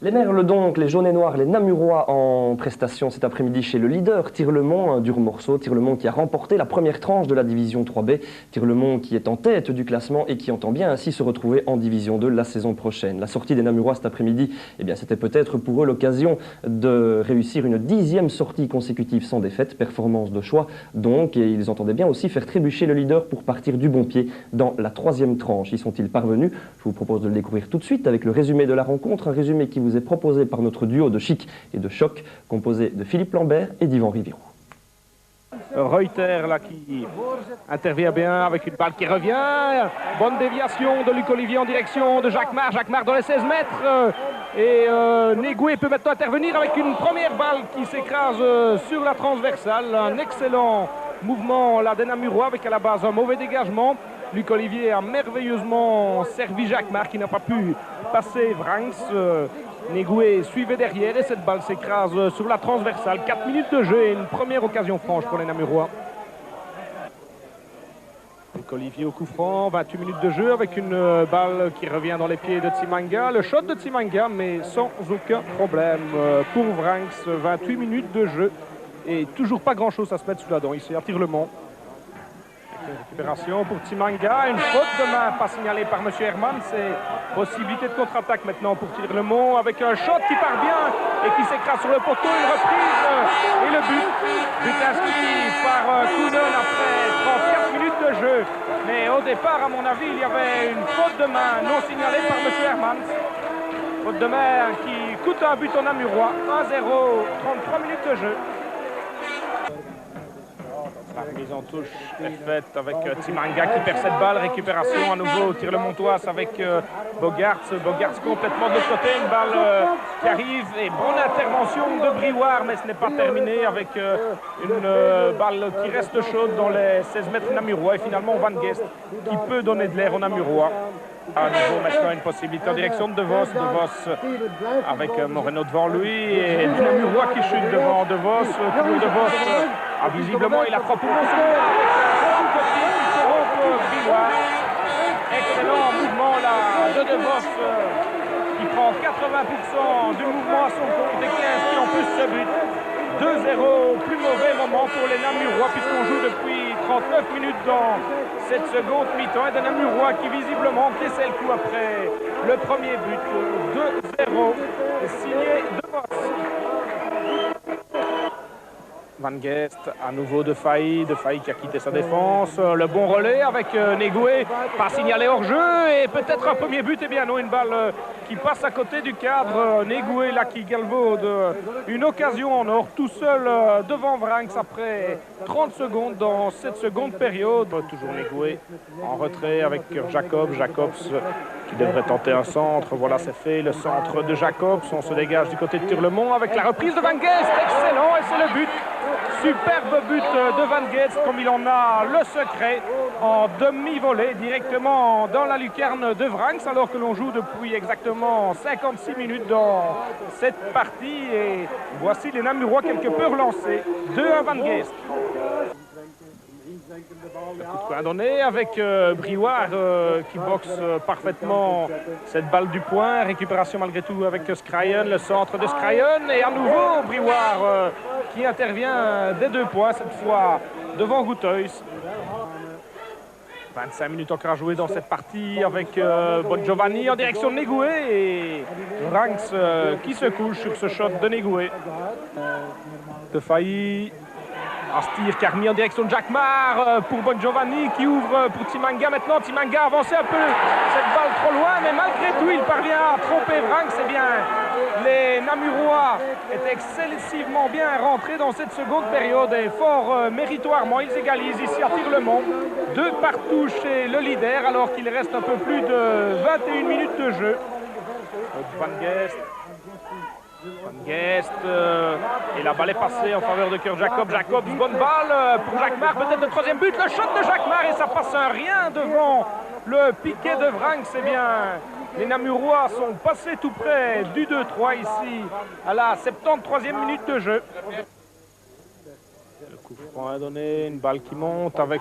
Les Merles donc, les jaunes et noirs, les Namurois en prestation cet après-midi chez le leader Tirlemont, un dur morceau. Tirlemont qui a remporté la première tranche de la division 3B. Tirlemont qui est en tête du classement et qui entend bien ainsi se retrouver en division 2 la saison prochaine. La sortie des Namurois cet après-midi, eh bien c'était peut-être pour eux l'occasion de réussir une 10e sortie consécutive sans défaite, performance de choix donc, et ils entendaient bien aussi faire trébucher le leader pour partir du bon pied dans la 3e tranche. Y sont-ils parvenus? Je vous propose de le découvrir tout de suite avec le résumé de la rencontre, un résumé qui vous est proposé par notre duo de chic et de choc, composé de Philippe Lambert et d'Yvan Riviron. Reuter là qui intervient bien avec une balle qui revient. Bonne déviation de Luc Olivier en direction de Jacques Marc. Jacques Marc dans les 16 mètres. Et Negoué peut maintenant intervenir avec une première balle qui s'écrase sur la transversale. Un excellent mouvement là des Namurois avec à la base un mauvais dégagement. Luc Olivier a merveilleusement servi Jacques Marc qui n'a pas pu passer Vranks. Negoué suivait derrière et cette balle s'écrase sur la transversale. 4 minutes de jeu et une première occasion franche pour les Namurois. Luc Olivier au coup franc, 28 minutes de jeu avec une balle qui revient dans les pieds de Tsimanga. Le shot de Tsimanga mais sans aucun problème pour Vranks. 28 minutes de jeu et toujours pas grand chose à se mettre sous la dent ici à Tirlemont. Récupération pour Tsimanga, une faute de main pas signalée par M. Herman, c'est possibilité de contre-attaque maintenant pour Tirlemont avec un shot qui part bien et qui s'écrase sur le poteau, une reprise et le but inscrit par Kounen après 34 minutes de jeu. Mais au départ, à mon avis, il y avait une faute de main non signalée par M. Herman. Faute de main qui coûte un but au Namurois, 1-0, 33 minutes de jeu. La mise en touche est faite avec Tsimanga qui perd cette balle. Récupération à nouveau, Tirlemontois avec Bogarts. Bogarts complètement de l'autre côté, une balle qui arrive et bonne intervention de Briouard, mais ce n'est pas terminé avec une balle qui reste chaude dans les 16 mètres Namurois. Et finalement Van Guest qui peut donner de l'air aux Namurois. À nouveau maintenant une possibilité en direction de Vos. De Vos avec Moreno devant lui et Namurois qui chute devant De Vos. Toujours De Vos. Visiblement il a frappé pour mon second avec Coty qui se rompt Briouard. Excellent mouvement là de Vos qui prend 80% du mouvement à son compte et qui inscrit en plus ce but. 2-0, plus mauvais moment pour les Namurois puisqu'on joue depuis 39 minutes dans cette seconde mi-temps et des Namurois qui visiblement encaissaient le coup après le premier but. 2-0 signé De Vos. Van Guest, à nouveau de Failly qui a quitté sa défense. Le bon relais avec Negoué, pas signalé hors jeu et peut-être un premier but. Et bien non, une balle qui passe à côté du cadre. Negoué là qui galvaude une occasion en or tout seul devant Vranks après 30 secondes dans cette seconde période. Toujours Negoué en retrait avec Jacobs qui devrait tenter un centre. Voilà, c'est fait, le centre de Jacobs. On se dégage du côté de Tirlemont avec la reprise de Van Guest. Excellent et c'est le but. Superbe but de Van Guest, comme il en a le secret, en demi-volée directement dans la lucarne de Vranks, alors que l'on joue depuis exactement 56 minutes dans cette partie. Et voici les Namurois quelque peu relancés. 2-1 Van Guest. Le coup de poing donné avec Briouard qui boxe parfaitement cette balle du point. Récupération malgré tout avec Skrayen, le centre de Skrayen. Et à nouveau Briouard qui intervient des 2 points, cette fois devant Gouteus. 25 minutes encore à jouer dans cette partie avec Bon Giovanni en direction de Negoué. Et Vranks qui se couche sur ce shot de Negoué. De Failly. Astir qui a remis en direction de Jacques Marc pour Bon Giovanni qui ouvre pour Tsimanga. Maintenant Tsimanga a avancé un peu cette balle trop loin, mais malgré tout il parvient à tromper Vranks. C'est bien, les Namurois étaient excessivement bien rentrés dans cette seconde période et fort méritoirement ils égalisent ici à Tirlemont. 2 partout chez le leader alors qu'il reste un peu plus de 21 minutes de jeu. Van Guest. Van Guest et la balle est passée en faveur de Kurt Jacobs. Jacobs, bonne balle pour Jacques Marc, peut-être le 3e but, le shot de Jacques Marc et ça passe un rien devant le piqué de Vranks. C'est bien, les Namurois sont passés tout près du 2-3 ici à la 73e minute de jeu. Le coup franc à donner, une balle qui monte avec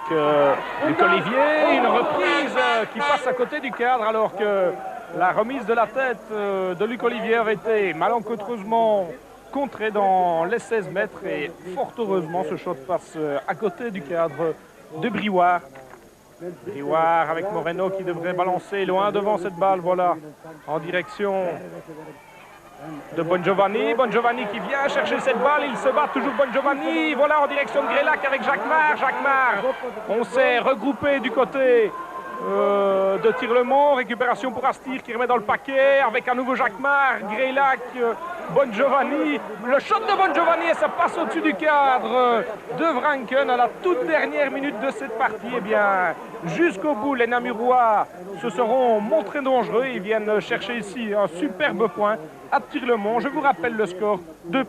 Luc Olivier, une reprise qui passe à côté du cadre alors que La remise de la tête de Luc Olivier avait été malencontreusement contrée dans les 16 mètres et fort heureusement ce shot passe à côté du cadre de Briouard. Briouard avec Moreno qui devrait balancer loin devant cette balle, voilà, en direction de Bongiovanni. Bongiovanni qui vient chercher cette balle, il se bat toujours Bongiovanni, voilà en direction de Greylac avec Jacquemart. Jacquemart, on s'est regroupé du côté de Tirlemont, récupération pour Astir qui remet dans le paquet avec un nouveau Jacquemart, Greylac, Bongiovanni, le shot de Bongiovanni et ça passe au-dessus du cadre de Vranken à la toute dernière minute de cette partie. Eh bien, jusqu'au bout, les Namurois se seront montrés dangereux. Ils viennent chercher ici un superbe point à Tirlemont. Je vous rappelle le score, 2-2.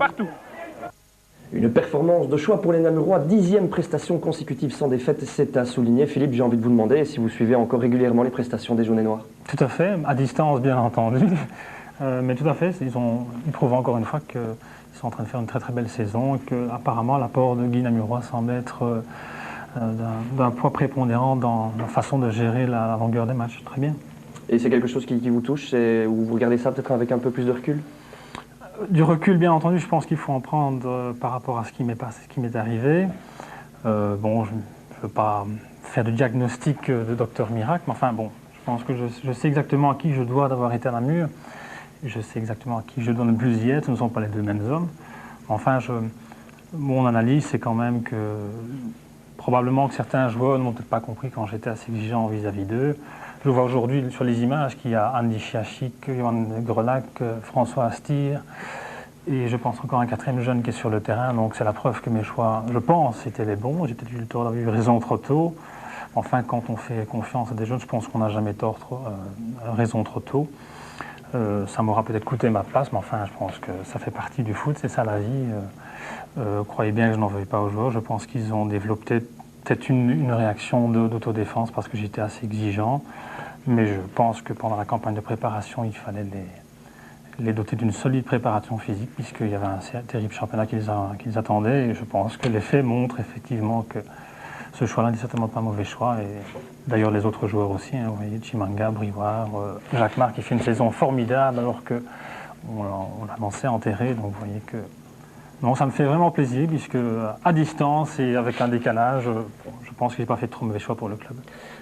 Une performance de choix pour les Namurois, 10e prestation consécutive sans défaite, c'est à souligner. Philippe, j'ai envie de vous demander si vous suivez encore régulièrement les prestations des Jaunes et Noirs. Tout à fait, à distance bien entendu, mais tout à fait, ils prouvent encore une fois qu'ils sont en train de faire une très très belle saison et qu'apparemment l'apport de Guy Namurois semble être d'un poids prépondérant dans la façon de gérer la longueur des matchs. Très bien. Et c'est quelque chose qui vous touche, ou vous regardez ça peut-être avec un peu plus de recul? Du recul, bien entendu, je pense qu'il faut en prendre par rapport à ce qui m'est arrivé. Bon, je ne veux pas faire de diagnostic de docteur miracle, mais enfin bon, je pense que je sais exactement à qui je dois d'avoir été à Namur. Je sais exactement à qui je dois ne plus y être, ce ne sont pas les deux mêmes hommes. Enfin, mon analyse, c'est quand même que probablement que certains joueurs ne m'ont peut-être pas compris quand j'étais assez exigeant vis-à-vis d'eux. Je vois aujourd'hui sur les images qu'il y a Andy Chiachik, Johan Grelac, François Astir, et je pense encore un 4e jeune qui est sur le terrain. Donc c'est la preuve que mes choix, je pense, étaient les bons. J'ai peut-être eu le tort d'avoir eu raison trop tôt. Enfin, quand on fait confiance à des jeunes, je pense qu'on n'a jamais raison trop tôt. Ça m'aura peut-être coûté ma place, mais enfin, je pense que ça fait partie du foot, c'est ça la vie. Croyez bien que je n'en veuille pas aux joueurs. Je pense qu'ils ont développé peut-être une réaction d'autodéfense parce que j'étais assez exigeant. Mais je pense que pendant la campagne de préparation, il fallait les doter d'une solide préparation physique puisqu'il y avait un terrible championnat qui les attendait. Et je pense que les faits montrent effectivement que ce choix-là n'est certainement pas un mauvais choix. Et d'ailleurs, les autres joueurs aussi, hein, vous voyez, Chimanga, Briouard, Jacquemart qui fait une saison formidable alors qu'on l'a lancé enterré. Donc vous voyez que non, ça me fait vraiment plaisir puisque à distance et avec un décalage, je pense que je n'ai pas fait de trop mauvais choix pour le club.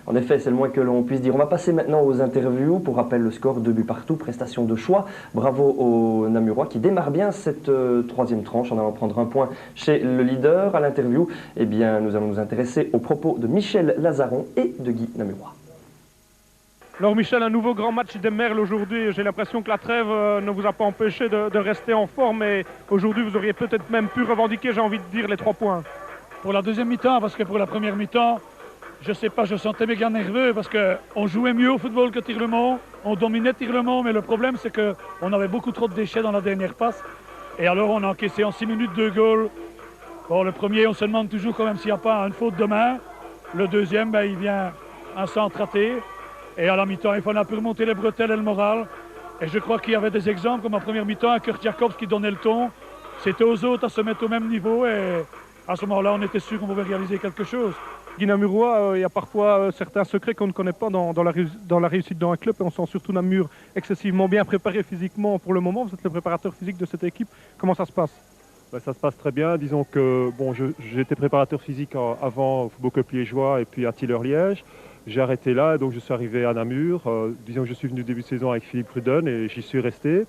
En effet, c'est le moins que l'on puisse dire. On va passer maintenant aux interviews. Pour rappel, le score 2-2, prestation de choix. Bravo aux Namurois qui démarrent bien cette 3e tranche en allant prendre un point chez le leader. À l'interview, eh bien, nous allons nous intéresser aux propos de Michel Lazaron et de Guy Namurois. Alors Michel, un nouveau grand match des Merles aujourd'hui. J'ai l'impression que la trêve ne vous a pas empêché de rester en forme. Et aujourd'hui, vous auriez peut-être même pu revendiquer, j'ai envie de dire, les 3 points. Pour la deuxième mi-temps, parce que pour la première mi-temps, je sais pas, je sentais méga nerveux parce qu'on jouait mieux au football que Tirlemont. On dominait Tirlemont, mais le problème, c'est qu'on avait beaucoup trop de déchets dans la dernière passe. Et alors, on a encaissé en 6 minutes 2 goals. Bon, le premier, on se demande toujours quand même s'il n'y a pas une faute de main. Le deuxième, il vient un centre raté. Et à la mi-temps, il fallait un peu remonter les bretelles et le moral. Et je crois qu'il y avait des exemples, comme en première mi-temps, un Kurt Jacobs qui donnait le ton. C'était aux autres à se mettre au même niveau. Et à ce moment-là, on était sûr qu'on pouvait réaliser quelque chose. Guy Namurois, il y a parfois certains secrets qu'on ne connaît pas dans la réussite d'un club. Et on sent surtout Namur excessivement bien préparé physiquement pour le moment. Vous êtes le préparateur physique de cette équipe. Comment ça se passe? Ça se passe très bien. Disons que bon, j'étais préparateur physique avant au Football Club Liégeois et puis à Tiller-Liège. J'ai arrêté là, donc je suis arrivé à Namur. Disons que je suis venu début de saison avec Philippe Ruden et j'y suis resté.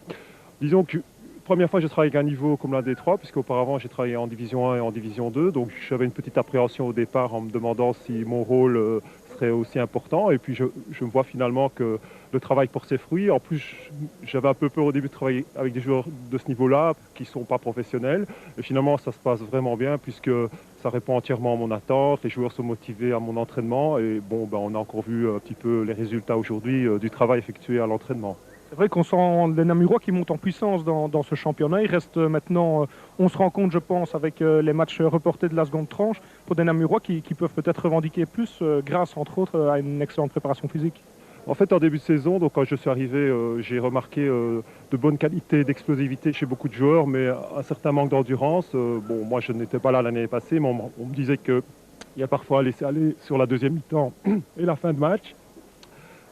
Disons que première fois je travaille avec un niveau comme l'un des 3, puisqu'auparavant j'ai travaillé en division 1 et en division 2. Donc j'avais une petite appréhension au départ en me demandant si mon rôle serait aussi important. Et puis je me vois finalement que le travail porte ses fruits. En plus, j'avais un peu peur au début de travailler avec des joueurs de ce niveau-là qui ne sont pas professionnels. Et finalement, ça se passe vraiment bien puisque ça répond entièrement à mon attente. Les joueurs sont motivés à mon entraînement. Et bon, on a encore vu un petit peu les résultats aujourd'hui du travail effectué à l'entraînement. C'est vrai qu'on sent les Namurois qui montent en puissance dans ce championnat. Il reste maintenant 11 rencontres, je pense, avec les matchs reportés de la seconde tranche pour des Namurois qui peuvent peut-être revendiquer plus grâce, entre autres, à une excellente préparation physique. En fait, en début de saison, donc, quand je suis arrivé, j'ai remarqué de bonnes qualités d'explosivité chez beaucoup de joueurs, mais un certain manque d'endurance. Bon, moi, je n'étais pas là l'année passée, mais on me disait qu'il y a parfois à laisser aller sur la deuxième mi-temps et la fin de match.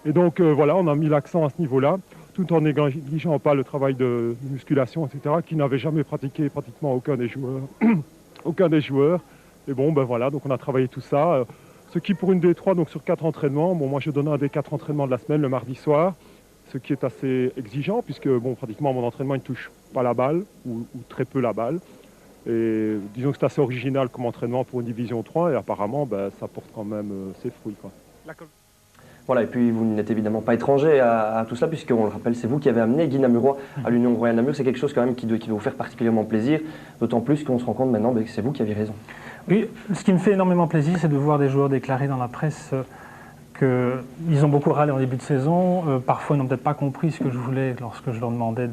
Et donc voilà, on a mis l'accent à ce niveau-là, tout en négligeant pas le travail de musculation, etc., qui n'avait jamais pratiqué pratiquement aucun des joueurs. Aucun des joueurs. Et bon, ben voilà, donc on a travaillé tout ça. Ce qui pour une D3, donc sur 4 entraînements, bon, moi je donne un des 4 entraînements de la semaine le mardi soir, ce qui est assez exigeant, puisque bon, pratiquement mon entraînement il ne touche pas la balle, ou très peu la balle. Et disons que c'est assez original comme entraînement pour une division 3, et apparemment ben, ça porte quand même ses fruits, quoi. Voilà, et puis vous n'êtes évidemment pas étranger à tout cela, puisqu'on le rappelle, c'est vous qui avez amené Guy Namurois à l'Union Royale Namur. C'est quelque chose quand même qui doit vous faire particulièrement plaisir, d'autant plus qu'on se rend compte maintenant que c'est vous qui avez raison. Oui, ce qui me fait énormément plaisir, c'est de voir des joueurs déclarer dans la presse qu'ils ont beaucoup râlé en début de saison. Parfois, ils n'ont peut-être pas compris ce que je voulais lorsque je leur demandais,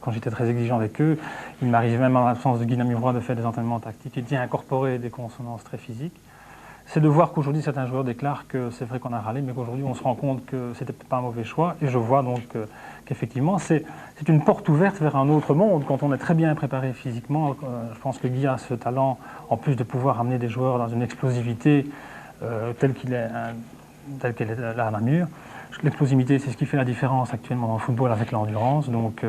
quand j'étais très exigeant avec eux. Il m'arrivait même en l'absence de Guy Namurois de faire des entraînements tactiques et d'y incorporer des consonances très physiques. C'est de voir qu'aujourd'hui, certains joueurs déclarent que c'est vrai qu'on a râlé, mais qu'aujourd'hui, on se rend compte que c'était peut-être pas un mauvais choix. Et je vois donc qu'effectivement, c'est une porte ouverte vers un autre monde. Quand on est très bien préparé physiquement, je pense que Guy a ce talent, en plus de pouvoir amener des joueurs dans une explosivité telle qu'elle est là à Namur. L'explosivité, c'est ce qui fait la différence actuellement dans le football avec l'endurance. Donc,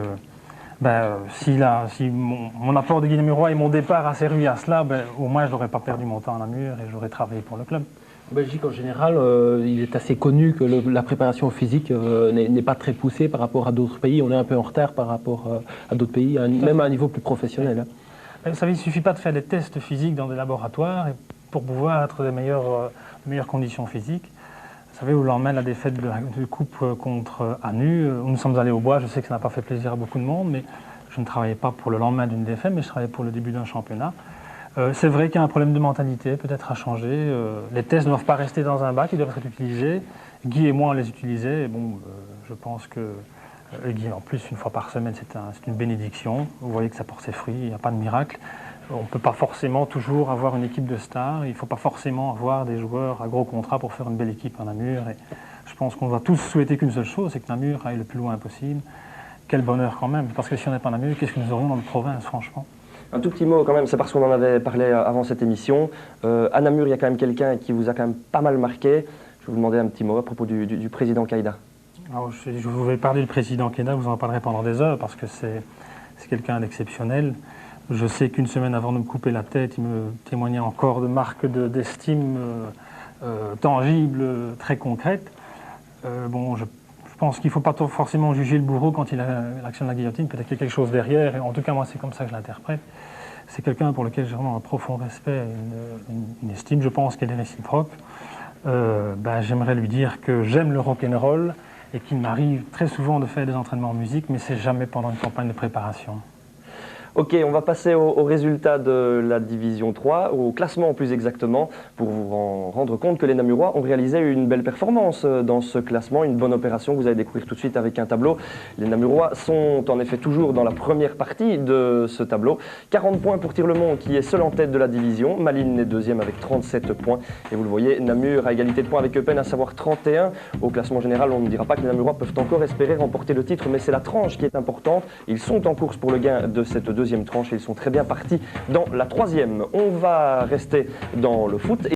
si mon apport de Guy Namurois et mon départ a servi à cela, au moins je n'aurais pas perdu mon temps à Namur et j'aurais travaillé pour le club. En Belgique, en général, il est assez connu que la préparation physique n'est pas très poussée par rapport à d'autres pays. On est un peu en retard par rapport à d'autres pays, même à un niveau plus professionnel. Hein. Vous savez, il ne suffit pas de faire des tests physiques dans des laboratoires pour pouvoir être des meilleures conditions physiques. Vous savez, au lendemain de la défaite de coupe contre Anu, nous sommes allés au bois. Je sais que ça n'a pas fait plaisir à beaucoup de monde, mais je ne travaillais pas pour le lendemain d'une défaite, mais je travaillais pour le début d'un championnat. C'est vrai qu'il y a un problème de mentalité, peut-être à changer. Les tests ne doivent pas rester dans un bac, ils doivent être utilisés. Guy et moi, on les utilisait. Et bon, je pense que Guy, en plus, une fois par semaine, c'est une bénédiction. Vous voyez que ça porte ses fruits, il n'y a pas de miracle. On ne peut pas forcément toujours avoir une équipe de stars. Il ne faut pas forcément avoir des joueurs à gros contrat pour faire une belle équipe à Namur. Et je pense qu'on doit tous souhaiter qu'une seule chose, c'est que Namur aille le plus loin possible. Quel bonheur quand même, parce que si on n'est pas Namur, qu'est-ce que nous aurions dans notre province, franchement? Un tout petit mot quand même, c'est parce qu'on en avait parlé avant cette émission. À Namur, il y a quand même quelqu'un qui vous a quand même pas mal marqué. Je vais vous demander un petit mot à propos du président Kaïda. Alors, je vous vais parler du président Kaïda, vous en parlerez pendant des heures, parce que c'est quelqu'un d'exceptionnel. Je sais qu'une semaine avant de me couper la tête, il me témoignait encore de marques d'estime tangibles, très concrètes. Je pense qu'il ne faut pas forcément juger le bourreau quand il a l'action de la guillotine, peut-être qu'il y a quelque chose derrière, et en tout cas moi c'est comme ça que je l'interprète. C'est quelqu'un pour lequel j'ai vraiment un profond respect, une estime, je pense qu'elle est réciproque. J'aimerais lui dire que j'aime le rock'n'roll et qu'il m'arrive très souvent de faire des entraînements en musique, mais c'est jamais pendant une campagne de préparation. Ok, on va passer au résultat de la division 3, au classement plus exactement, pour vous rendre compte que les Namurois ont réalisé une belle performance dans ce classement, une bonne opération que vous allez découvrir tout de suite avec un tableau. Les Namurois sont en effet toujours dans la première partie de ce tableau. 40 points pour Tirlemont qui est seul en tête de la division, Malines est deuxième avec 37 points. Et vous le voyez, Namur à égalité de points avec Eupen, à savoir 31. Au classement général, on ne dira pas que les Namurois peuvent encore espérer remporter le titre, mais c'est la tranche qui est importante. Ils sont en course pour le gain de cette deuxième tranche et ils sont très bien partis dans la troisième. On va rester dans le foot.